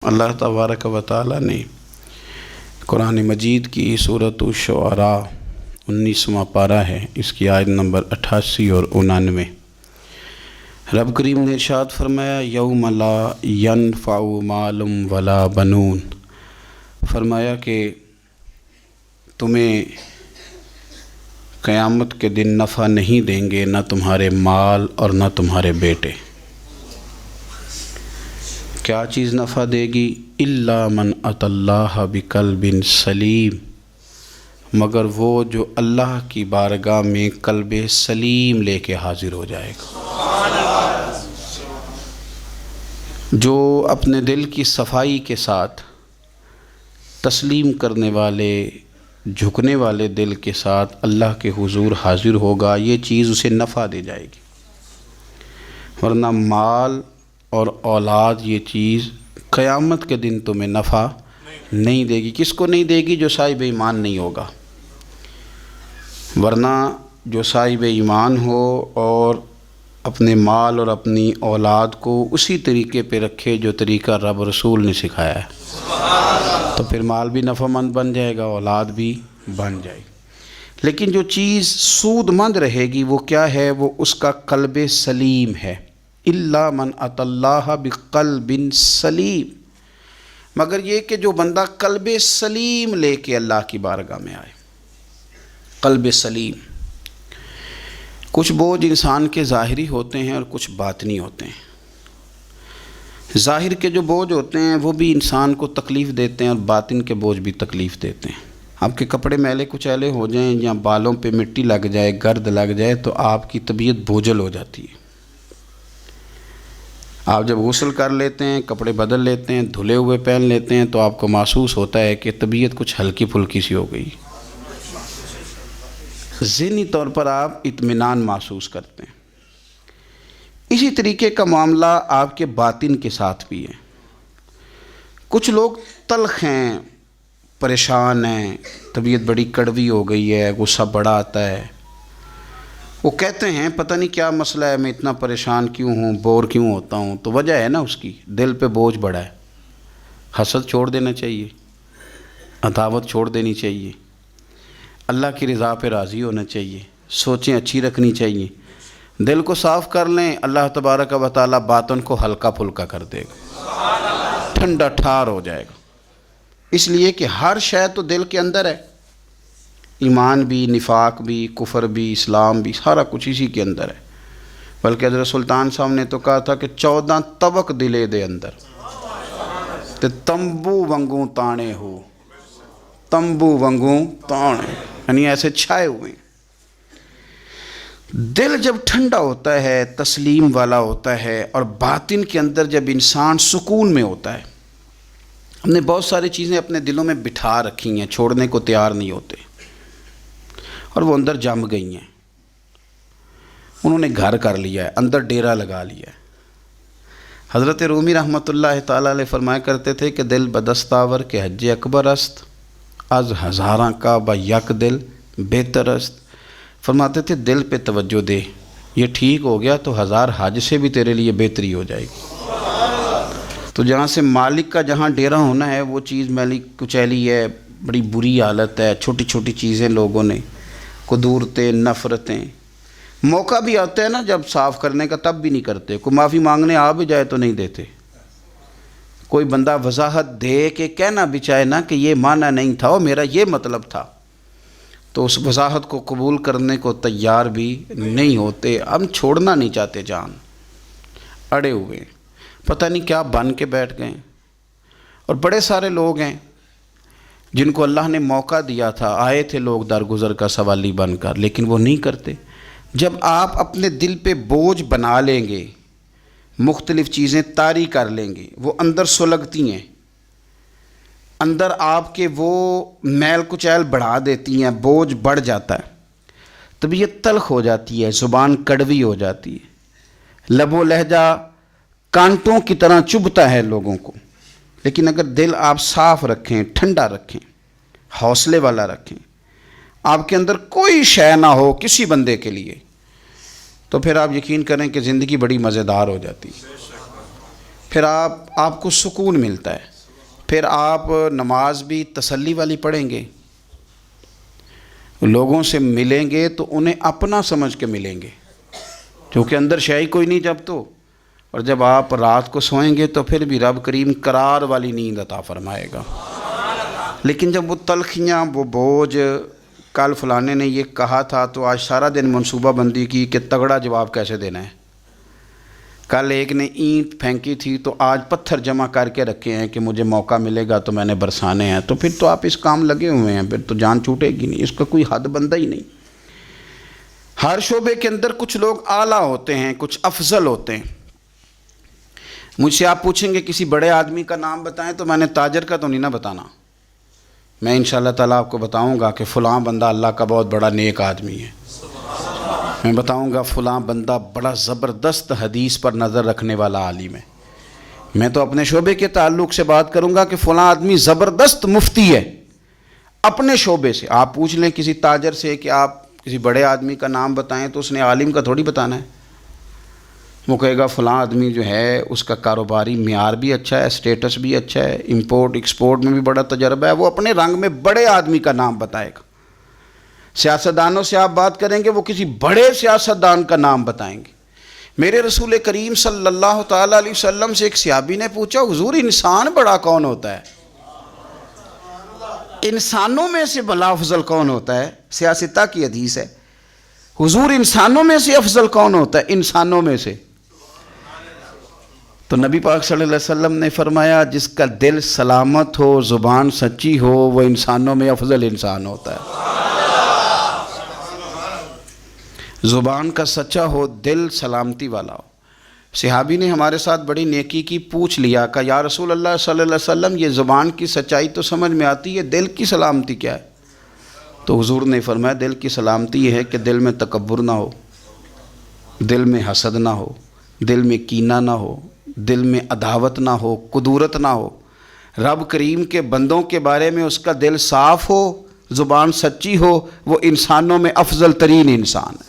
اللہ تبارک و تعالی نے قرآن مجید کی سورۃ الشعراء 19واں پارہ ہے، اس کی آیت نمبر 88 اور 99، رب کریم نے ارشاد فرمایا یوم لا ینفع مال ولا بنون، فرمایا کہ تمہیں قیامت کے دن نفع نہیں دیں گے نہ تمہارے مال اور نہ تمہارے بیٹے۔ کیا چیز نفع دے گی؟ الا من اتی اللہ بقلب سلیم، مگر وہ جو اللہ کی بارگاہ میں قلب سلیم لے کے حاضر ہو جائے گا، جو اپنے دل کی صفائی کے ساتھ تسلیم کرنے والے، جھکنے والے دل کے ساتھ اللہ کے حضور حاضر ہوگا، یہ چیز اسے نفع دے جائے گی۔ ورنہ مال اور اولاد یہ چیز قیامت کے دن تمہیں نفع نہیں دے گی۔ کس کو نہیں دے گی؟ جو صاحب ایمان نہیں ہوگا۔ ورنہ جو صاحب ایمان ہو اور اپنے مال اور اپنی اولاد کو اسی طریقے پہ رکھے جو طریقہ رب رسول نے سکھایا ہے، تو پھر مال بھی نفع مند بن جائے گا، اولاد بھی بن جائے گی۔ لیکن جو چیز سود مند رہے گی وہ کیا ہے؟ وہ اس کا قلب سلیم ہے۔ الا من اتی اللہ بقلب سلیم، مگر یہ کہ جو بندہ قلب سلیم لے کے اللہ کی بارگاہ میں آئے۔ قلب سلیم، کچھ بوجھ انسان کے ظاہری ہوتے ہیں اور کچھ باطنی ہوتے ہیں۔ ظاہر کے جو بوجھ ہوتے ہیں وہ بھی انسان کو تکلیف دیتے ہیں اور باطن کے بوجھ بھی تکلیف دیتے ہیں۔ آپ کے کپڑے میلے کچیلے ہو جائیں یا بالوں پہ مٹی لگ جائے، گرد لگ جائے تو آپ کی طبیعت بوجھل ہو جاتی ہے۔ آپ جب غسل کر لیتے ہیں، کپڑے بدل لیتے ہیں، دھلے ہوئے پہن لیتے ہیں تو آپ کو محسوس ہوتا ہے کہ طبیعت کچھ ہلکی پھلکی سی ہو گئی۔ ذہنی طور پر آپ اطمینان محسوس کرتے ہیں۔ اسی طریقے کا معاملہ آپ کے باطن کے ساتھ بھی ہے۔ کچھ لوگ تلخ ہیں، پریشان ہیں، طبیعت بڑی کڑوی ہو گئی ہے، غصہ بڑا آتا ہے، وہ کہتے ہیں پتہ نہیں کیا مسئلہ ہے، میں اتنا پریشان کیوں ہوں، بور کیوں ہوتا ہوں؟ تو وجہ ہے نا اس کی، دل پہ بوجھ بڑا ہے۔ حسد چھوڑ دینا چاہیے، عداوت چھوڑ دینی چاہیے، اللہ کی رضا پہ راضی ہونا چاہیے، سوچیں اچھی رکھنی چاہیے، دل کو صاف کر لیں، اللہ تبارک و تعالیٰ باطن کو ہلکا پھلکا کر دے گا، ٹھنڈا ٹھار ہو جائے گا۔ اس لیے کہ ہر شے تو دل کے اندر ہے، ایمان بھی، نفاق بھی، کفر بھی، اسلام بھی، سارا کچھ اسی کے اندر ہے۔ بلکہ حضرت سلطان صاحب نے تو کہا تھا کہ 14 طبق دلے دے اندر تے تمبو ونگوں تانے ہو، تمبو ونگوں تانے، یعنی ایسے چھائے ہوئے ہیں۔ دل جب ٹھنڈا ہوتا ہے، تسلیم والا ہوتا ہے، اور باطن کے اندر جب انسان سکون میں ہوتا ہے، ہم نے بہت ساری چیزیں اپنے دلوں میں بٹھا رکھی ہیں، چھوڑنے کو تیار نہیں ہوتے، اور وہ اندر جم گئی ہیں، انہوں نے گھر کر لیا ہے، اندر ڈیرا لگا لیا ہے۔ حضرت رومی رحمۃ اللہ تعالیٰ علیہ فرمایا کرتے تھے کہ دل بدستاور کے حج اکبر است، از ہزاراں کا با یک دل بہتر است۔ فرماتے تھے دل پہ توجہ دے، یہ ٹھیک ہو گیا تو 1000 حج سے بھی تیرے لیے بہتری ہو جائے گی۔ تو جہاں سے مالک کا جہاں ڈیرا ہونا ہے وہ چیز میلی کچیلی ہے، بڑی بری حالت ہے، چھوٹی چھوٹی چیزیں لوگوں نے، قدورتیں، نفرتیں، موقع بھی آتا ہے نا جب صاف کرنے کا، تب بھی نہیں کرتے۔ کوئی معافی مانگنے آ بھی جائے تو نہیں دیتے۔ کوئی بندہ وضاحت دے کہ کہنا بھی چاہے نا کہ یہ معنی نہیں تھا اور میرا یہ مطلب تھا، تو اس وضاحت کو قبول کرنے کو تیار بھی نہیں ہوتے۔ ہم چھوڑنا نہیں چاہتے، جان اڑے ہوئے، پتہ نہیں کیا بن کے بیٹھ گئے۔ اور بڑے سارے لوگ ہیں جن کو اللہ نے موقع دیا تھا، آئے تھے لوگ درگزر کا سوالی بن کر، لیکن وہ نہیں کرتے۔ جب آپ اپنے دل پہ بوجھ بنا لیں گے، مختلف چیزیں طاری کر لیں گے، وہ اندر سلگتی ہیں، اندر آپ کے وہ میل کچیل بڑھا دیتی ہیں، بوجھ بڑھ جاتا ہے، طبیعت تلخ ہو جاتی ہے، زبان کڑوی ہو جاتی ہے، لب و لہجہ کانٹوں کی طرح چبھتا ہے لوگوں کو۔ لیکن اگر دل آپ صاف رکھیں، ٹھنڈا رکھیں، حوصلے والا رکھیں، آپ کے اندر کوئی شے نہ ہو کسی بندے کے لیے، تو پھر آپ یقین کریں کہ زندگی بڑی مزیدار ہو جاتی ہے۔ پھر آپ کو سکون ملتا ہے۔ پھر آپ نماز بھی تسلی والی پڑھیں گے، لوگوں سے ملیں گے تو انہیں اپنا سمجھ کے ملیں گے، کیونکہ اندر شے ہی کوئی نہیں جب تو. اور جب آپ رات کو سوئیں گے تو پھر بھی رب کریم قرار والی نیند عطا فرمائے گا. لیکن جب وہ تلخیاں، وہ بوجھ، کل فلانے نے یہ کہا تھا تو آج سارا دن منصوبہ بندی کی کہ تگڑا جواب کیسے دینا ہے، کل ایک نے اینٹ پھینکی تھی تو آج پتھر جمع کر کے رکھے ہیں کہ مجھے موقع ملے گا تو میں نے برسانے ہیں، تو پھر تو آپ اس کام لگے ہوئے ہیں، پھر تو جان چھوٹے گی نہیں، اس کا کوئی حد بندہ ہی نہیں. ہر شعبے کے اندر کچھ لوگ اعلیٰ ہوتے ہیں، کچھ افضل ہوتے ہیں. مجھ سے آپ پوچھیں گے کسی بڑے آدمی کا نام بتائیں تو میں نے تاجر کا تو نہیں نہ بتانا، میں انشاءاللہ تعالیٰ آپ کو بتاؤں گا کہ فلاں بندہ اللہ کا بہت بڑا نیک آدمی ہے. میں بتاؤں گا فلاں بندہ بڑا زبردست حدیث پر نظر رکھنے والا عالم ہے. میں تو اپنے شعبے کے تعلق سے بات کروں گا کہ فلاں آدمی زبردست مفتی ہے اپنے شعبے سے. آپ پوچھ لیں کسی تاجر سے کہ آپ کسی بڑے آدمی کا نام بتائیں تو اس نے عالم کا تھوڑی بتانا ہے، وہ کہے گا فلاں آدمی جو ہے اس کا کاروباری معیار بھی اچھا ہے، سٹیٹس بھی اچھا ہے، امپورٹ ایکسپورٹ میں بھی بڑا تجربہ ہے، وہ اپنے رنگ میں بڑے آدمی کا نام بتائے گا. سیاستدانوں سے آپ بات کریں گے وہ کسی بڑے سیاستدان کا نام بتائیں گے. میرے رسول کریم صلی اللہ تعالیٰ علیہ وسلم سے ایک صحابی نے پوچھا حضور انسان بڑا کون ہوتا ہے؟ انسانوں میں سے بلا افضل کون ہوتا ہے؟ سیاستہ کی حدیث ہے. حضور انسانوں میں سے افضل کون ہوتا ہے؟ انسانوں میں سے. تو نبی پاک صلی اللہ علیہ وسلم نے فرمایا جس کا دل سلامت ہو، زبان سچی ہو، وہ انسانوں میں افضل انسان ہوتا ہے. زبان کا سچا ہو، دل سلامتی والا ہو. صحابی نے ہمارے ساتھ بڑی نیکی کی، پوچھ لیا کہ یا رسول اللہ صلی اللہ علیہ وسلم یہ زبان کی سچائی تو سمجھ میں آتی ہے، دل کی سلامتی کیا ہے؟ تو حضور نے فرمایا دل کی سلامتی یہ ہے کہ دل میں تکبر نہ ہو، دل میں حسد نہ ہو، دل میں کینہ نہ ہو، دل میں عداوت نہ ہو، کدورت نہ ہو. رب کریم کے بندوں کے بارے میں اس کا دل صاف ہو، زبان سچی ہو، وہ انسانوں میں افضل ترین انسان ہے،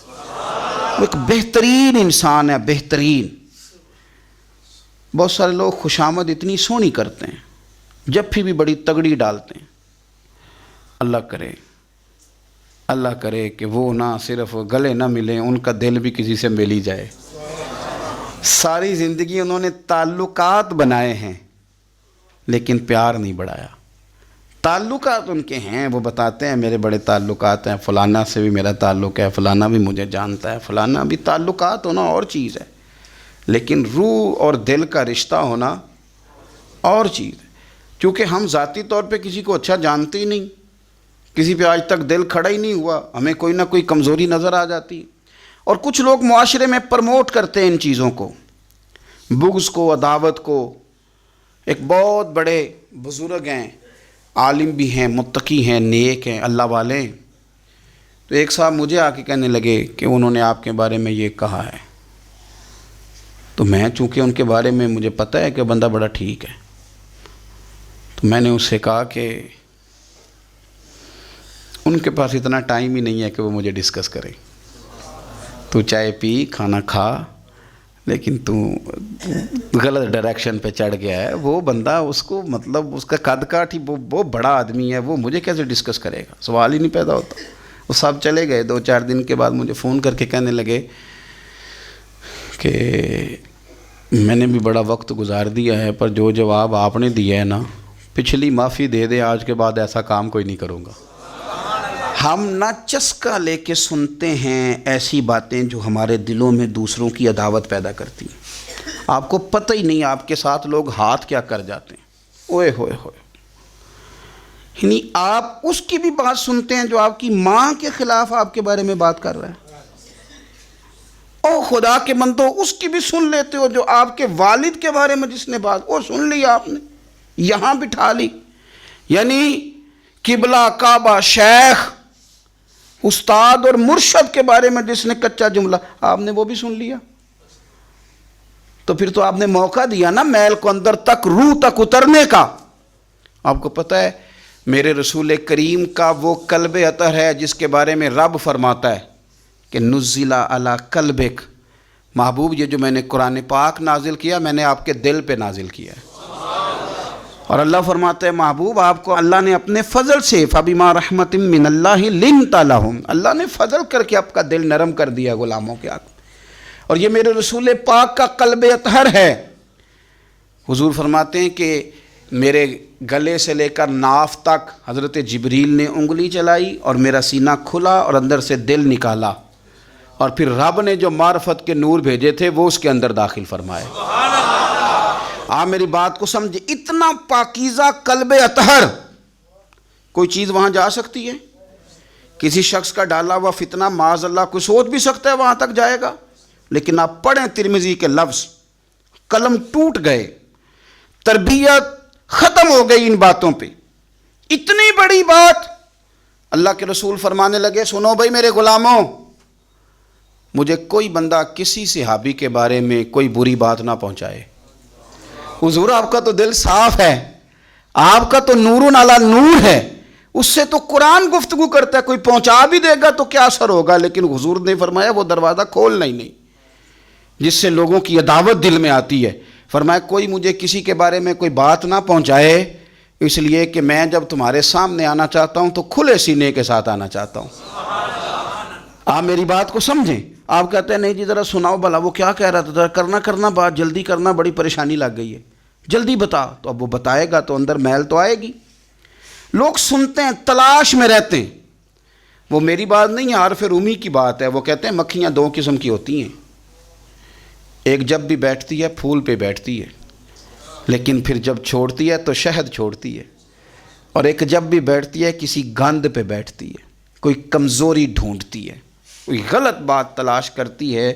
وہ ایک بہترین انسان ہے، بہترین. بہت سارے لوگ خوشامد اتنی سونی کرتے ہیں، جب بھی بڑی تگڑی ڈالتے ہیں. اللہ کرے کہ وہ نہ صرف گلے نہ ملیں، ان کا دل بھی کسی سے مل ہی جائے. ساری زندگی انہوں نے تعلقات بنائے ہیں لیکن پیار نہیں بڑھایا. تعلقات ان کے ہیں، وہ بتاتے ہیں میرے بڑے تعلقات ہیں، فلانا سے بھی میرا تعلق ہے، فلانا بھی مجھے جانتا ہے، فلانا بھی. تعلقات ہونا اور چیز ہے لیکن روح اور دل کا رشتہ ہونا اور چیز ہے. کیونکہ ہم ذاتی طور پہ کسی کو اچھا جانتے ہی نہیں، کسی پہ آج تک دل کھڑا ہی نہیں ہوا، ہمیں کوئی نہ کوئی کمزوری نظر آ جاتی. اور کچھ لوگ معاشرے میں پرموٹ کرتے ہیں ان چیزوں کو، بغض کو، عداوت کو. ایک بہت بڑے بزرگ ہیں، عالم بھی ہیں، متقی ہیں، نیک ہیں، اللہ والے ہیں. تو ایک صاحب مجھے آ کے کہنے لگے کہ انہوں نے آپ کے بارے میں یہ کہا ہے. تو میں چونکہ ان کے بارے میں مجھے پتہ ہے کہ بندہ بڑا ٹھیک ہے، تو میں نے اس سے کہا کہ ان کے پاس اتنا ٹائم ہی نہیں ہے کہ وہ مجھے ڈسکس کرے. تو چائے پی، کھانا کھا، لیکن تو غلط ڈائریکشن پہ چڑھ گیا ہے. وہ بندہ اس کو مطلب اس کا قد کاٹ ہی وہ بڑا آدمی ہے، وہ مجھے کیسے ڈسکس کرے گا؟ سوال ہی نہیں پیدا ہوتا. وہ سب چلے گئے. 2-4 دن کے بعد مجھے فون کر کے کہنے لگے کہ میں نے بھی بڑا وقت گزار دیا ہے، پر جو جواب آپ نے دیا ہے نا، پچھلی معافی دے دے، آج کے بعد ایسا کام کوئی نہیں کروں گا. ہم نہ چسکا لے کے سنتے ہیں ایسی باتیں جو ہمارے دلوں میں دوسروں کی عداوت پیدا کرتی ہیں. آپ کو پتہ ہی نہیں آپ کے ساتھ لوگ ہاتھ کیا کر جاتے ہیں. اوئے ہوئے ہوئے، یعنی آپ اس کی بھی بات سنتے ہیں جو آپ کی ماں کے خلاف آپ کے بارے میں بات کر رہا ہے. او خدا کے بندو، اس کی بھی سن لیتے ہو جو آپ کے والد کے بارے میں جس نے بات، وہ سن لی آپ نے، یہاں بٹھا لی. یعنی قبلہ، کعبہ، شیخ، استاد اور مرشد کے بارے میں جس نے کچا جملہ، آپ نے وہ بھی سن لیا. تو پھر تو آپ نے موقع دیا نا میل کو اندر تک، روح تک اترنے کا. آپ کو پتہ ہے میرے رسول کریم کا وہ قلب اطہر ہے جس کے بارے میں رب فرماتا ہے کہ نزل علی قلبک، محبوب یہ جو میں نے قرآن پاک نازل کیا میں نے آپ کے دل پہ نازل کیا ہے. اور اللہ فرماتا ہے محبوب آپ کو اللہ نے اپنے فضل سے فَبِمَا رَحْمَةٍ مِّنَ اللَّهِ لِنْتَ لَهُمْ، اللہ نے فضل کر کے آپ کا دل نرم کر دیا غلاموں کے آگے. اور یہ میرے رسول پاک کا قلب اطہر ہے. حضور فرماتے ہیں کہ میرے گلے سے لے کر ناف تک حضرت جبریل نے انگلی چلائی اور میرا سینہ کھلا اور اندر سے دل نکالا، اور پھر رب نے جو معرفت کے نور بھیجے تھے وہ اس کے اندر داخل فرمائے. آپ میری بات کو سمجھے، اتنا پاکیزہ قلب اطہر، کوئی چیز وہاں جا سکتی ہے؟ کسی شخص کا ڈالا ہوا فتنہ معاذ اللہ کوئی سوچ بھی سکتا ہے وہاں تک جائے گا؟ لیکن آپ پڑھیں ترمذی کے لفظ، قلم ٹوٹ گئے، تربیت ختم ہو گئی ان باتوں پہ. اتنی بڑی بات اللہ کے رسول فرمانے لگے، سنو بھائی میرے غلاموں، مجھے کوئی بندہ کسی صحابی کے بارے میں کوئی بری بات نہ پہنچائے. حضور آپ کا تو دل صاف ہے، آپ کا تو نور علی نور ہے، اس سے تو قرآن گفتگو کرتا ہے، کوئی پہنچا بھی دے گا تو کیا اثر ہوگا. لیکن حضور نے فرمایا وہ دروازہ کھولنا ہی نہیں جس سے لوگوں کی عداوت دل میں آتی ہے. فرمایا کوئی مجھے کسی کے بارے میں کوئی بات نہ پہنچائے، اس لیے کہ میں جب تمہارے سامنے آنا چاہتا ہوں تو کھلے سینے کے ساتھ آنا چاہتا ہوں. آپ میری بات کو سمجھیں. آپ کہتے ہیں نہیں جی ذرا سناؤ بھلا وہ کیا کہہ رہا تھا، ذرا کرنا بات جلدی کرنا، بڑی پریشانی لگ گئی ہے، جلدی بتا. تو اب وہ بتائے گا تو اندر میل تو آئے گی. لوگ سنتے ہیں، تلاش میں رہتے ہیں. وہ میری بات نہیں ہے، عارف رومی کی بات ہے. وہ کہتے ہیں مکھیاں دو قسم کی ہوتی ہیں، ایک جب بھی بیٹھتی ہے پھول پہ بیٹھتی ہے، لیکن پھر جب چھوڑتی ہے تو شہد چھوڑتی ہے. اور ایک جب بھی بیٹھتی ہے کسی گند پہ بیٹھتی ہے، کوئی کمزوری ڈھونڈتی ہے، کوئی غلط بات تلاش کرتی ہے،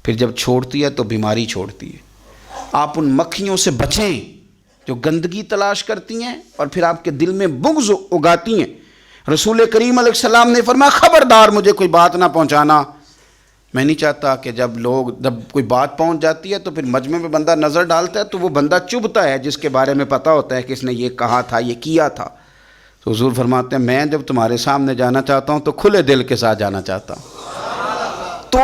پھر جب چھوڑتی ہے تو بیماری چھوڑتی ہے. آپ ان مکھیوں سے بچیں جو گندگی تلاش کرتی ہیں اور پھر آپ کے دل میں بغض اگاتی ہیں. رسول کریم علیہ السلام نے فرمایا خبردار مجھے کوئی بات نہ پہنچانا. میں نہیں چاہتا کہ جب کوئی بات پہنچ جاتی ہے تو پھر مجمع میں بندہ نظر ڈالتا ہے تو وہ بندہ چبھتا ہے جس کے بارے میں پتہ ہوتا ہے کہ اس نے یہ کہا تھا، یہ کیا تھا. تو حضور فرماتے ہیں میں جب تمہارے سامنے جانا چاہتا ہوں تو کھلے دل کے ساتھ جانا چاہتا ہوں. تو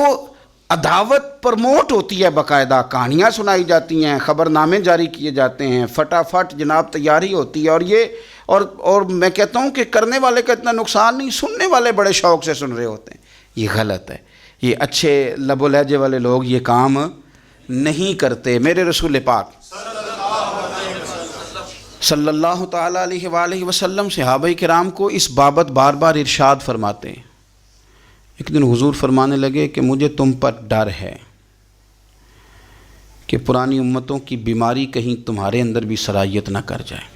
عداوت پرموٹ ہوتی ہے، باقاعدہ کہانیاں سنائی جاتی ہیں، خبر نامے جاری کیے جاتے ہیں، فٹافٹ جناب تیاری ہوتی ہے. اور میں کہتا ہوں کہ کرنے والے کا اتنا نقصان نہیں، سننے والے بڑے شوق سے سن رہے ہوتے ہیں. یہ غلط ہے. یہ اچھے لب و لہجے والے لوگ یہ کام نہیں کرتے. میرے رسول پاک صلی اللہ تعالیٰ علیہ وآلہ وسلم صحابہ کرام کو اس بابت بار بار ارشاد فرماتے ہیں. ایک دن حضور فرمانے لگے کہ مجھے تم پر ڈر ہے کہ پرانی امتوں کی بیماری کہیں تمہارے اندر بھی سرایت نہ کر جائے.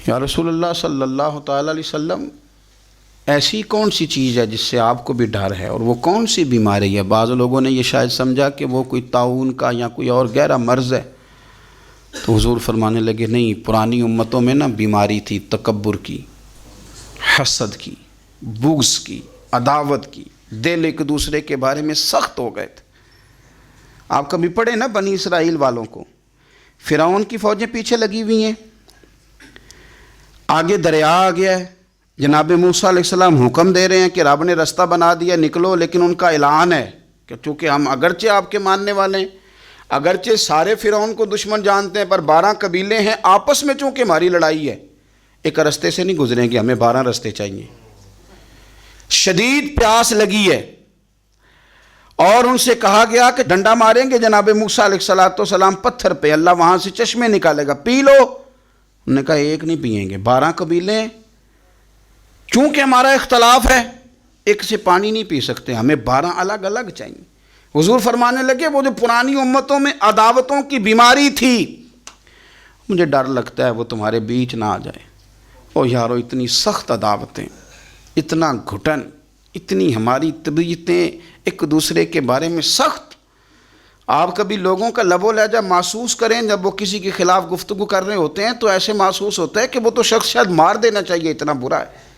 یا رسول اللہ صلی اللہ تعالیٰ علیہ وسلم ایسی کون سی چیز ہے جس سے آپ کو بھی ڈر ہے، اور وہ کون سی بیماری ہے؟ بعض لوگوں نے یہ شاید سمجھا کہ وہ کوئی طاعون کا یا کوئی اور گہرا مرض ہے. تو حضور فرمانے لگے نہیں، پرانی امتوں میں نا بیماری تھی تکبر کی، حسد کی، بغض کی، عداوت کی. دل ایک دوسرے کے بارے میں سخت ہو گئے تھے. آپ کبھی پڑھیں نا بنی اسرائیل والوں کو، فرعون کی فوجیں پیچھے لگی ہوئی ہیں، آگے دریا آ گیا ہے، جناب موسیٰ علیہ السلام حکم دے رہے ہیں کہ رب نے رستہ بنا دیا نکلو، لیکن ان کا اعلان ہے کہ چونکہ ہم اگرچہ آپ کے ماننے والے ہیں، اگرچہ سارے فرعون کو دشمن جانتے ہیں، پر 12 قبیلے ہیں، آپس میں چونکہ ہماری لڑائی ہے، ایک رستے سے نہیں گزریں گے، ہمیں 12 رستے چاہیے. شدید پیاس لگی ہے اور ان سے کہا گیا کہ ڈنڈا ماریں گے جناب موسیٰ علیہ السلام پتھر پہ، اللہ وہاں سے چشمے نکالے گا، پی لو. انہوں نے کہا ایک نہیں پئیں گے، 12 قبیلے چونکہ ہمارا اختلاف ہے، ایک سے پانی نہیں پی سکتے، ہمیں 12 الگ الگ چاہیے. حضور فرمانے لگے وہ جو پرانی امتوں میں عداوتوں کی بیماری تھی، مجھے ڈر لگتا ہے وہ تمہارے بیچ نہ آ جائے. او یارو اتنی سخت عداوتیں، اتنا گھٹن، اتنی ہماری طبیعتیں ایک دوسرے کے بارے میں سخت. آپ کبھی لوگوں کا لب و لہجہ محسوس کریں جب وہ کسی کے خلاف گفتگو کر رہے ہوتے ہیں تو ایسے محسوس ہوتا ہے کہ وہ تو شخص شاید مار دینا چاہیے، اتنا برا ہے.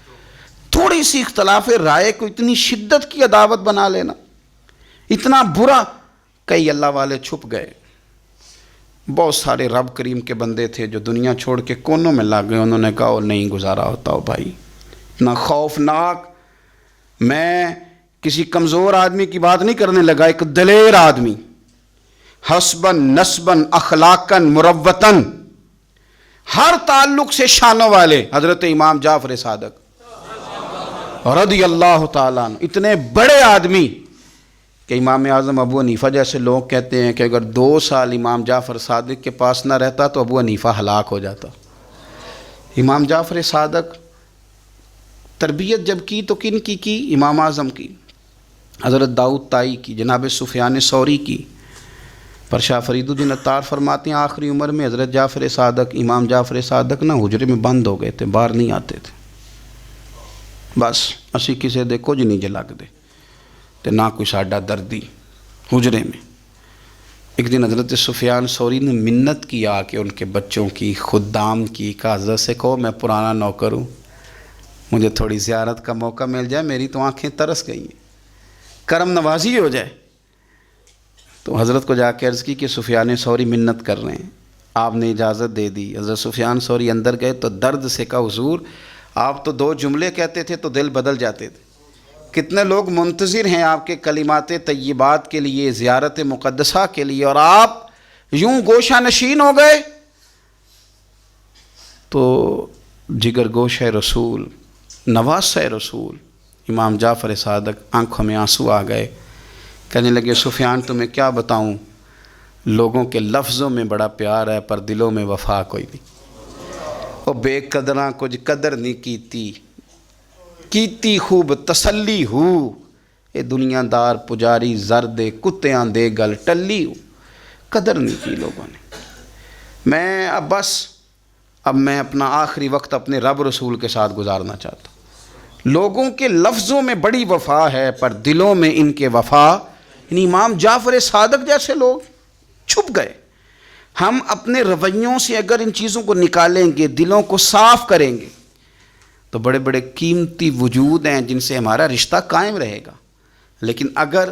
تھوڑی سی اختلاف رائے کو اتنی شدت کی عداوت بنا لینا، اتنا برا. کئی اللہ والے چھپ گئے، بہت سارے رب کریم کے بندے تھے جو دنیا چھوڑ کے کونوں میں لگ گئے. انہوں نے کہا نہیں گزارا ہوتا ہو بھائی، اتنا خوفناک. میں کسی کمزور آدمی کی بات نہیں کرنے لگا، ایک دلیر آدمی، حسباً نسباً اخلاقاً مروتاً، ہر تعلق سے شانوں والے حضرت امام جعفر صادق رضی اللہ تعالیٰ عنہ، اتنے بڑے آدمی کہ امام اعظم ابو حنیفہ جیسے لوگ کہتے ہیں کہ اگر 2 سال امام جعفر صادق کے پاس نہ رہتا تو ابو حنیفہ ہلاک ہو جاتا۔ امام جعفر صادق تربیت جب کی تو کن کی امام اعظم کی، حضرت داؤد طائی کی، جناب سفیان ثوری کی۔ پر شاہ فرید الدین عطار فرماتے ہیں آخری عمر میں حضرت جعفر صادق، امام جعفر صادق نہ حجرے میں بند ہو گئے تھے، باہر نہیں آتے تھے، بس اسی کسے دے کچھ نہیں جلگ دے تے نہ کوئی ساڈا دردی حجرے میں۔ ایک دن حضرت سفیان ثوری نے منت کیا کہ ان کے بچوں کی، خدام کی، کہ حضرت سے کہو میں پرانا نوکر ہوں، مجھے تھوڑی زیارت کا موقع مل جائے، میری تو آنکھیں ترس گئی ہیں، کرم نوازی ہو جائے۔ تو حضرت کو جا کے عرض کی کہ سفیان ثوری منت کر رہے ہیں، آپ نے اجازت دے دی۔ حضرت سفیان ثوری اندر گئے تو درد سے کہا حضور آپ تو 2 جملے کہتے تھے تو دل بدل جاتے تھے، کتنے لوگ منتظر ہیں آپ کے کلمات طیبات کے لیے، زیارت مقدسہ کے لیے، اور آپ یوں گوشہ نشین ہو گئے۔ تو جگر گوشہ رسول، نواسہ رسول امام جعفر صادق آنکھوں میں آنسو آ گئے، کہنے لگے سفیان تمہیں کیا بتاؤں، لوگوں کے لفظوں میں بڑا پیار ہے پر دلوں میں وفا کوئی نہیں، وہ بے قدراں کچھ قدر نہیں کیتی خوب تسلی ہو، اے دنیا دار پجاری زر دے کتیاں دے گل ٹلی ہو، قدر نہیں کی لوگوں نے۔ میں اب میں اپنا آخری وقت اپنے رب رسول کے ساتھ گزارنا چاہتا ہوں۔ لوگوں کے لفظوں میں بڑی وفا ہے پر دلوں میں ان کے وفا، یعنی امام جعفر صادق جیسے لوگ چھپ گئے۔ ہم اپنے رویوں سے اگر ان چیزوں کو نکالیں گے، دلوں کو صاف کریں گے، تو بڑے بڑے قیمتی وجود ہیں جن سے ہمارا رشتہ قائم رہے گا۔ لیکن اگر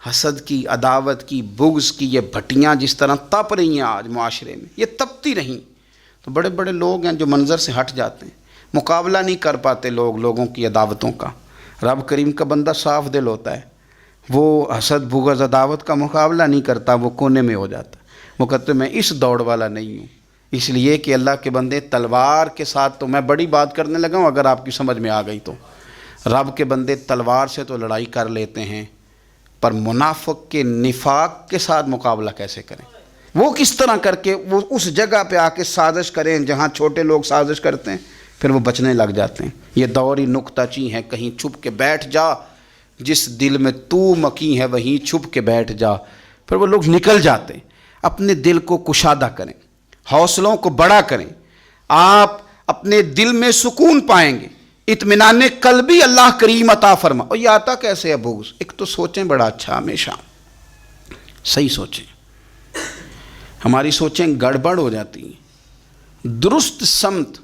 حسد کی، عداوت کی، بغض کی یہ بھٹیاں جس طرح تپ رہی ہیں آج معاشرے میں، یہ تپتی رہیں تو بڑے بڑے لوگ ہیں جو منظر سے ہٹ جاتے ہیں، مقابلہ نہیں کر پاتے لوگوں کی عداوتوں کا۔ رب کریم کا بندہ صاف دل ہوتا ہے، وہ حسد بغض عداوت کا مقابلہ نہیں کرتا، وہ کونے میں ہو جاتا ہے۔ وہ کہتے میں اس دوڑ والا نہیں ہوں، اس لیے کہ اللہ کے بندے تلوار کے ساتھ، تو میں بڑی بات کرنے لگا ہوں اگر آپ کی سمجھ میں آ گئی تو، رب کے بندے تلوار سے تو لڑائی کر لیتے ہیں، پر منافق کے نفاق کے ساتھ مقابلہ کیسے کریں؟ وہ کس طرح کر کے وہ اس جگہ پہ آ کے سازش کریں جہاں چھوٹے لوگ سازش کرتے ہیں، پھر وہ بچنے لگ جاتے ہیں۔ یہ دور ہی نکتہ چیں ہے، کہیں چھپ کے بیٹھ جا، جس دل میں تو مکی ہے وہیں چھپ کے بیٹھ جا، پھر وہ لوگ نکل جاتے ہیں۔ اپنے دل کو کشادہ کریں، حوصلوں کو بڑا کریں، آپ اپنے دل میں سکون پائیں گے، اطمینان قلبی اللہ کریم عطا فرما۔ اور یہ آتا کیسے ہے بغض؟ ایک تو سوچیں بڑا اچھا، ہمیشہ صحیح سوچیں، ہماری سوچیں گڑبڑ ہو جاتی ہیں، درست سمت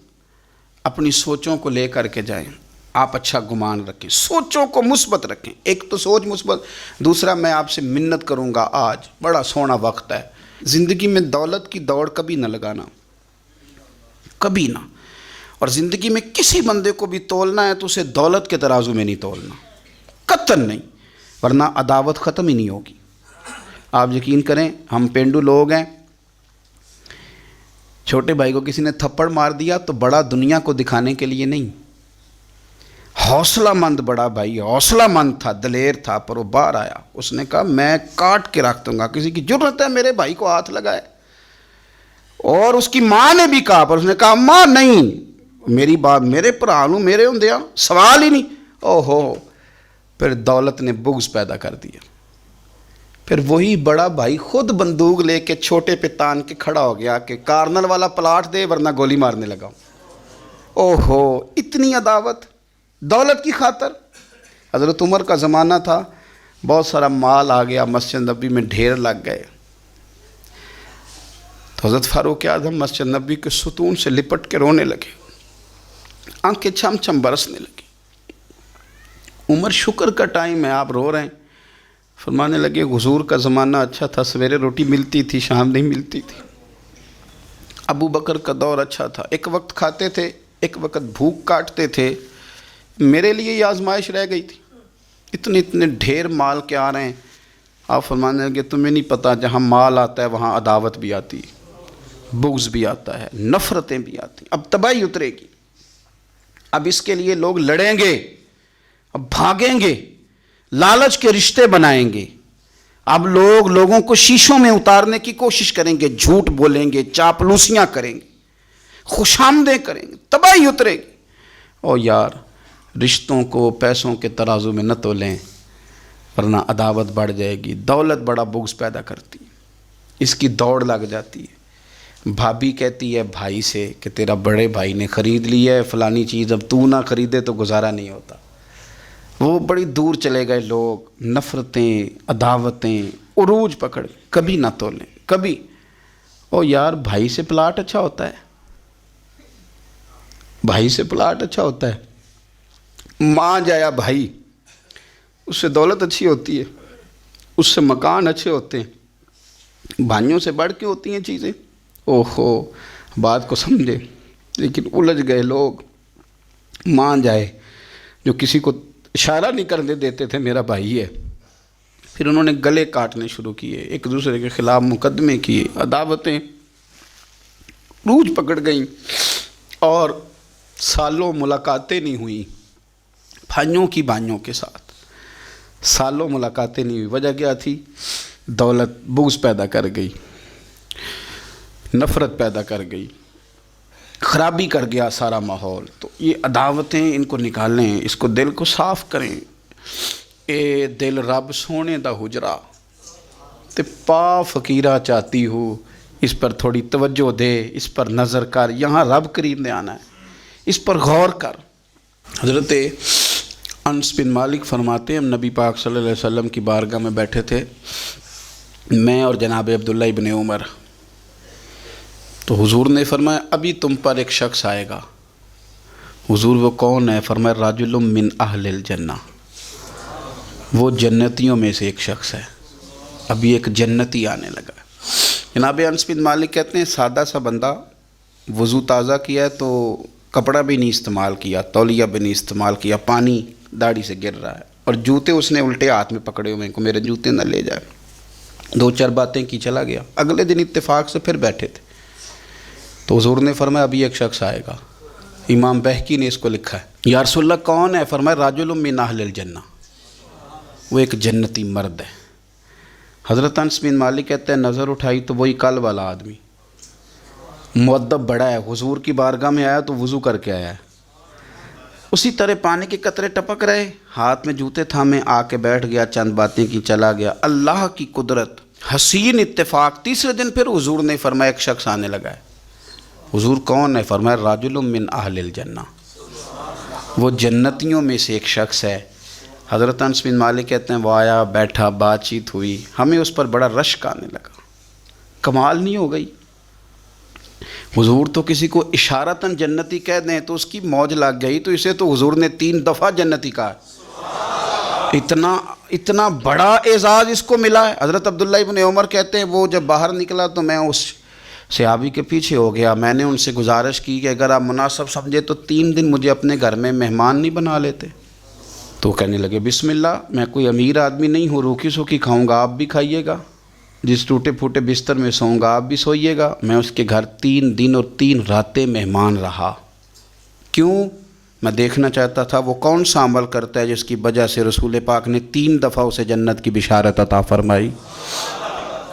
اپنی سوچوں کو لے کر کے جائیں۔ آپ اچھا گمان رکھیں، سوچوں کو مثبت رکھیں، ایک تو سوچ مثبت۔ دوسرا میں آپ سے منت کروں گا، آج بڑا سونا وقت ہے، زندگی میں دولت کی دوڑ کبھی نہ لگانا، کبھی نہ۔ اور زندگی میں کسی بندے کو بھی تولنا ہے تو اسے دولت کے ترازو میں نہیں تولنا، قطعاً نہیں، ورنہ عداوت ختم ہی نہیں ہوگی۔ آپ یقین کریں، ہم پینڈو لوگ ہیں، چھوٹے بھائی کو کسی نے تھپڑ مار دیا تو بڑا دنیا کو دکھانے کے لیے نہیں، حوصلہ مند بڑا بھائی، حوصلہ مند تھا، دلیر تھا، پر وہ باہر آیا، اس نے کہا میں کاٹ کے رکھ دوں گا، کسی کی جرت ہے میرے بھائی کو ہاتھ لگائے؟ اور اس کی ماں نے بھی کہا، پر اس نے کہا ماں نہیں، میری بات میرے پرانوں میرے ہوندیا سوال ہی نہیں۔ اوہو، پھر دولت نے بغض پیدا کر دیا، پھر وہی بڑا بھائی خود بندوق لے کے چھوٹے پہ تان کے کھڑا ہو گیا کہ کارنل والا پلاٹ دے ورنہ گولی مارنے لگا۔ اوہو، اتنی عداوت دولت کی خاطر۔ حضرت عمر کا زمانہ تھا، بہت سارا مال آ گیا، مسجد نبی میں ڈھیر لگ گئے، تو حضرت فاروق اعظم مسجد نبی کے ستون سے لپٹ کے رونے لگے، آنکھیں چھم چھم برسنے لگی۔ عمر شکر کا ٹائم ہے، آپ رو رہے ہیں، فرمانے لگے حضور کا زمانہ اچھا تھا، سویرے روٹی ملتی تھی، شام نہیں ملتی تھی۔ ابو بکر کا دور اچھا تھا، ایک وقت کھاتے تھے، ایک وقت بھوک کاٹتے تھے، میرے لیے یہ آزمائش رہ گئی تھی، اتنے ڈھیر مال کے آ رہے ہیں۔ آپ فرمانے لگے تمہیں نہیں پتہ، جہاں مال آتا ہے وہاں عداوت بھی آتی ہے، بغض بھی آتا ہے، نفرتیں بھی آتی ہیں، اب تباہی اترے گی، اب اس کے لیے لوگ لڑیں گے، اب بھاگیں گے، لالچ کے رشتے بنائیں گے، اب لوگ لوگوں کو شیشوں میں اتارنے کی کوشش کریں گے، جھوٹ بولیں گے، چاپلوسیاں کریں گے، خوشامدیں کریں گے، تباہی اترے گی۔ اور یار رشتوں کو پیسوں کے ترازو میں نہ تولیں، ورنہ عداوت بڑھ جائے گی۔ دولت بڑا بغض پیدا کرتی ہے، اس کی دوڑ لگ جاتی ہے۔ بھابھی کہتی ہے بھائی سے کہ تیرا بڑے بھائی نے خرید لی ہے فلانی چیز، اب تو نہ خریدے تو گزارا نہیں ہوتا۔ وہ بڑی دور چلے گئے لوگ، نفرتیں، عداوتیں عروج پکڑ، کبھی نہ تولیں کبھی۔ او یار بھائی سے پلاٹ اچھا ہوتا ہے، بھائی سے پلاٹ اچھا ہوتا ہے، ماں جایا بھائی، اس سے دولت اچھی ہوتی ہے، اس سے مکان اچھے ہوتے ہیں، بھائیوں سے بڑھ کے ہوتی ہیں چیزیں۔ اوہو بات کو سمجھے، لیکن الجھ گئے لوگ۔ ماں جائے جو کسی کو اشارہ نہیں کرنے دیتے تھے میرا بھائی ہے، پھر انہوں نے گلے کاٹنے شروع کیے، ایک دوسرے کے خلاف مقدمے کیے، عداوتیں روج پکڑ گئیں، اور سالوں ملاقاتیں نہیں ہوئیں بھائیوں کی بھائیوں کے ساتھ، سالوں ملاقاتیں نہیں ہوئی۔ وجہ کیا تھی؟ دولت بغض پیدا کر گئی، نفرت پیدا کر گئی، خرابی کر گیا سارا ماحول۔ تو یہ عداوتیں ان کو نکالیں، اس کو دل کو صاف کریں۔ اے دل رب سونے دا حجرا تے پا فقیرہ چاہتی ہو، اس پر تھوڑی توجہ دے، اس پر نظر کر، یہاں رب قریب نے آنا ہے، اس پر غور کر۔ حضرت انس بن مالک فرماتے ہیں ہم نبی پاک صلی اللہ علیہ وسلم کی بارگاہ میں بیٹھے تھے، میں اور جناب عبداللہ ابن عمر، تو حضور نے فرمایا ابھی تم پر ایک شخص آئے گا۔ حضور وہ کون ہے؟ فرمایا رجل من اہل الجنہ، وہ جنتیوں میں سے ایک شخص ہے، ابھی ایک جنتی آنے لگا ہے۔ جناب انس بن مالک کہتے ہیں سادہ سا بندہ وضو تازہ کیا ہے تو کپڑا بھی نہیں استعمال کیا، تولیہ بھی نہیں استعمال کیا، پانی داڑھی سے گر رہا ہے، اور جوتے اس نے الٹے ہاتھ میں پکڑے ہوئے ہیں کہ میرے جوتے نہ لے جائے۔ دو چار باتیں کی چلا گیا، اگلے دن اتفاق سے پھر بیٹھے تھے تو حضور نے فرمایا ابھی ایک شخص آئے گا، امام بہقی نے اس کو لکھا ہے۔ یا رسول اللہ کون ہے؟ فرمایا رجل من اہل الجنہ، وہ ایک جنتی مرد ہے۔ حضرت انس بن مالک کہتے ہیں نظر اٹھائی تو وہی کل والا آدمی، مؤدب بڑا ہے، حضور کی بارگاہ میں آیا تو وضو کر کے آیا ہے، اسی طرح پانی کے قطرے ٹپک رہے، ہاتھ میں جوتے تھامے آ کے بیٹھ گیا، چند باتیں کی چلا گیا۔ اللہ کی قدرت، حسین اتفاق، تیسرے دن پھر حضور نے فرمایا ایک شخص آنے لگا ہے۔ حضور کون ہے؟ فرمایا رجل من اہل الجنہ، وہ جنتیوں میں سے ایک شخص ہے۔ حضرت انس بن مالک کہتے ہیں وہ آیا، بیٹھا، بات چیت ہوئی، ہمیں اس پر بڑا رشک آنے لگا، کمال نہیں ہو گئی؟ حضور تو کسی کو اشارتاً جنتی کہہ دیں تو اس کی موج لگ گئی، تو اسے تو حضور نے 3 دفعہ جنتی کہا ہے۔ اتنا بڑا اعزاز اس کو ملا ہے۔ حضرت عبداللہ ابن عمر کہتے ہیں وہ جب باہر نکلا تو میں اس صحابی کے پیچھے ہو گیا، میں نے ان سے گزارش کی کہ اگر آپ مناسب سمجھے تو 3 دن مجھے اپنے گھر میں مہمان نہیں بنا لیتے؟ تو کہنے لگے بسم اللہ، میں کوئی امیر آدمی نہیں ہوں، روکی سوکی کھاؤں گا، آپ بھی کھائیے گا، جس ٹوٹے پھوٹے بستر میں سوؤں گا آپ بھی سوئیے گا۔ میں اس کے گھر 3 دن اور 3 راتیں مہمان رہا۔ کیوں؟ میں دیکھنا چاہتا تھا وہ کون سا عمل کرتا ہے جس کی وجہ سے رسول پاک نے 3 دفعہ اسے جنت کی بشارت عطا فرمائی۔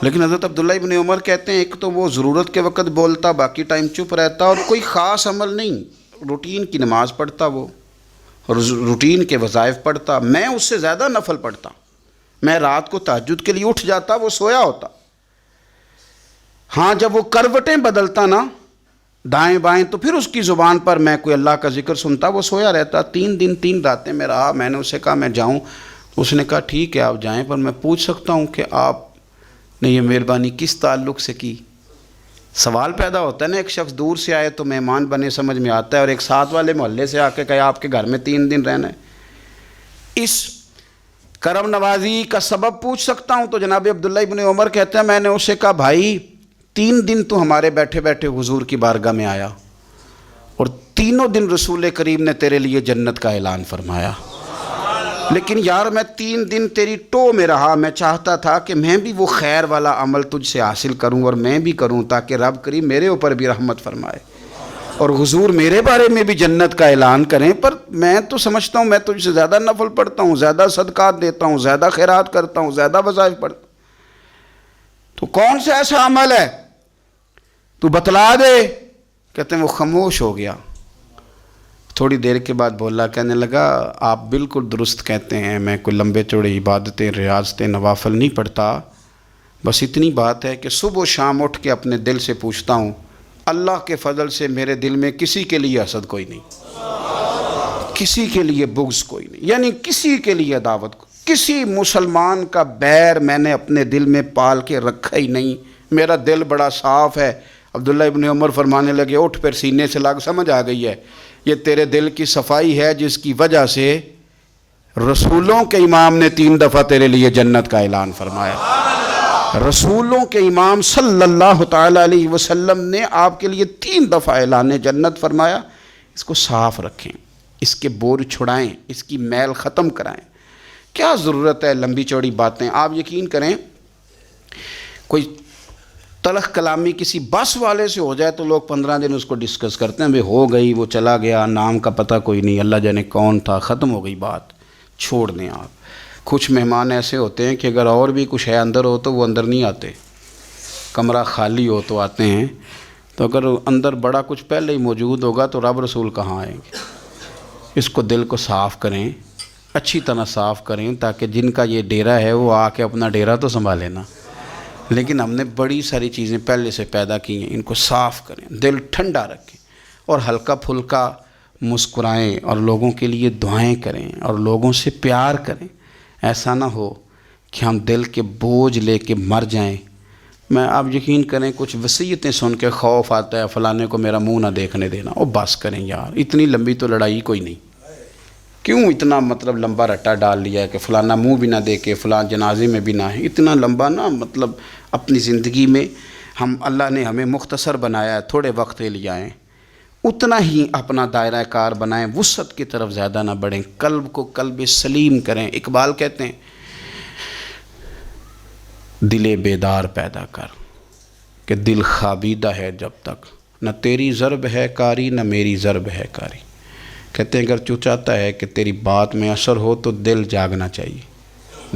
لیکن حضرت عبداللہ ابن عمر کہتے ہیں ایک تو وہ ضرورت کے وقت بولتا، باقی ٹائم چپ رہتا، اور کوئی خاص عمل نہیں، روٹین کی نماز پڑھتا، وہ روٹین کے وظائف پڑھتا، میں اس سے زیادہ نفل پڑھتا، میں رات کو تہجد کے لیے اٹھ جاتا، وہ سویا ہوتا۔ ہاں جب وہ کروٹیں بدلتا نا دائیں بائیں تو پھر اس کی زبان پر میں کوئی اللہ کا ذکر سنتا، وہ سویا رہتا۔ 3 دن 3 راتیں میں رہا۔ میں نے اسے کہا میں جاؤں، اس نے کہا ٹھیک ہے آپ جائیں، پر میں پوچھ سکتا ہوں کہ آپ نے یہ مہربانی کس تعلق سے کی؟ سوال پیدا ہوتا ہے نا، ایک شخص دور سے آئے تو مہمان بنے سمجھ میں آتا ہے، اور ایک ساتھ والے محلے سے آ کے کہے آپ کے گھر میں 3 دن رہنا ہے۔ اس کرم نوازی کا سبب پوچھ سکتا ہوں؟ تو جناب عبداللہ ابن عمر کہتے ہیں میں نے اسے کہا بھائی 3 دن تو ہمارے بیٹھے بیٹھے حضور کی بارگاہ میں آیا، اور 3 دن رسول کریم نے تیرے لیے جنت کا اعلان فرمایا۔ لیکن یار میں 3 دن تیری ٹو میں رہا، میں چاہتا تھا کہ میں بھی وہ خیر والا عمل تجھ سے حاصل کروں اور میں بھی کروں، تاکہ رب کریم میرے اوپر بھی رحمت فرمائے اور حضور میرے بارے میں بھی جنت کا اعلان کریں۔ پر میں تو سمجھتا ہوں میں تجھ سے زیادہ نفل پڑھتا ہوں، زیادہ صدقات دیتا ہوں، زیادہ خیرات کرتا ہوں، زیادہ وظائف پڑھتا ہوں، تو کون سا ایسا عمل ہے تو بتلا دے۔ کہتے ہیں وہ خاموش ہو گیا، تھوڑی دیر کے بعد بولا، کہنے لگا آپ بالکل درست کہتے ہیں، میں کوئی لمبے چوڑے عبادتیں ریاضتیں نوافل نہیں پڑھتا، بس اتنی بات ہے کہ صبح و شام اٹھ کے اپنے دل سے پوچھتا ہوں، اللہ کے فضل سے میرے دل میں کسی کے لیے حسد کوئی نہیں، کسی کے لیے بغض کوئی نہیں، یعنی کسی کے لیے عداوت، کسی مسلمان کا بیر میں نے اپنے دل میں پال کے رکھا ہی نہیں، میرا دل بڑا صاف ہے۔ عبداللہ ابن عمر فرمانے لگے، اٹھ پھر سینے سے لگ، سمجھ آ گئی ہے یہ تیرے دل کی صفائی ہے جس کی وجہ سے رسولوں کے امام نے 3 دفعہ تیرے لیے جنت کا اعلان فرمایا۔ رسولوں کے امام صلی اللہ تعالی علیہ وسلم نے آپ کے لیے 3 دفعہ اعلان جنت فرمایا۔ اس کو صاف رکھیں، اس کے بور چھڑائیں، اس کی میل ختم کرائیں۔ کیا ضرورت ہے لمبی چوڑی باتیں؟ آپ یقین کریں کوئی تلخ کلامی کسی بس والے سے ہو جائے تو لوگ 15 دن اس کو ڈسکس کرتے ہیں، بھئی ہو گئی، وہ چلا گیا، نام کا پتہ کوئی نہیں، اللہ جانے کون تھا، ختم ہو گئی بات، چھوڑ دیں آپ۔ کچھ مہمان ایسے ہوتے ہیں کہ اگر اور بھی کچھ ہے اندر ہو تو وہ اندر نہیں آتے، کمرہ خالی ہو تو آتے ہیں، تو اگر اندر بڑا کچھ پہلے ہی موجود ہوگا تو رب رسول کہاں آئیں گے؟ اس کو دل کو صاف کریں، اچھی طرح صاف کریں، تاکہ جن کا یہ ڈیرا ہے وہ آ کے اپنا ڈیرا تو سنبھالے نا۔ لیکن ہم نے بڑی ساری چیزیں پہلے سے پیدا کی ہیں، ان کو صاف کریں، دل ٹھنڈا رکھیں اور ہلکا پھلکا مسکرائیں اور لوگوں کے لیے دعائیں کریں اور لوگوں سے پیار کریں۔ ایسا نہ ہو کہ ہم دل کے بوجھ لے کے مر جائیں۔ میں آپ یقین کریں کچھ وصیتیں سن کے خوف آتا ہے، فلانے کو میرا منہ نہ دیکھنے دینا۔ او بس کریں یار، اتنی لمبی تو لڑائی کوئی نہیں، کیوں اتنا مطلب لمبا رٹا ڈال لیا ہے کہ فلانا منہ بھی نہ دیکھے، فلاں جنازے میں بھی نہ ہے، اتنا لمبا نہ، مطلب اپنی زندگی میں اللہ نے ہمیں مختصر بنایا ہے، تھوڑے وقت کے لیے آئیں، اتنا ہی اپنا دائرہ کار بنائیں، وسعت کی طرف زیادہ نہ بڑھیں، قلب کو قلب سلیم کریں۔ اقبال کہتے ہیں دل بیدار پیدا کر کہ دل خوابیدہ ہے جب تک، نہ تیری ضرب ہے کاری نہ میری ضرب ہے کاری۔ کہتے ہیں اگر تو چاہتا ہے کہ تیری بات میں اثر ہو تو دل جاگنا چاہیے،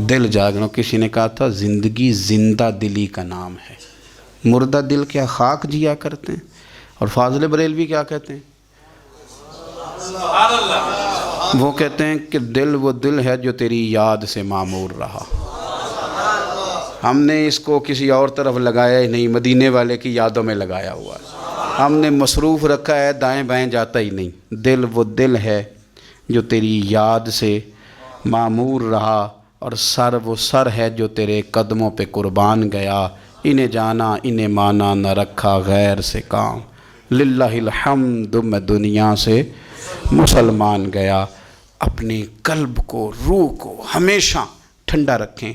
دل جاگنا۔ کسی نے کہا تھا زندگی زندہ دلی کا نام ہے، مردہ دل کیا خاک جیا کرتے ہیں؟ اور فاضل بریلوی کیا کہتے ہیں؟ وہ کہتے ہیں کہ دل وہ دل ہے جو تیری یاد سے معمور رہا۔ ہم نے اس کو کسی اور طرف لگایا ہی نہیں، مدینے والے کی یادوں میں لگایا ہوا ہے، ہم نے مصروف رکھا ہے، دائیں بائیں جاتا ہی نہیں۔ دل وہ دل ہے جو تیری یاد سے معمور رہا، اور سر وہ سر ہے جو تیرے قدموں پہ قربان گیا۔ انہیں جانا انہیں مانا نہ رکھا غیر سے کام، للہ الحمد میں دنیا سے مسلمان گیا۔ اپنے قلب کو، روح کو ہمیشہ ٹھنڈا رکھیں۔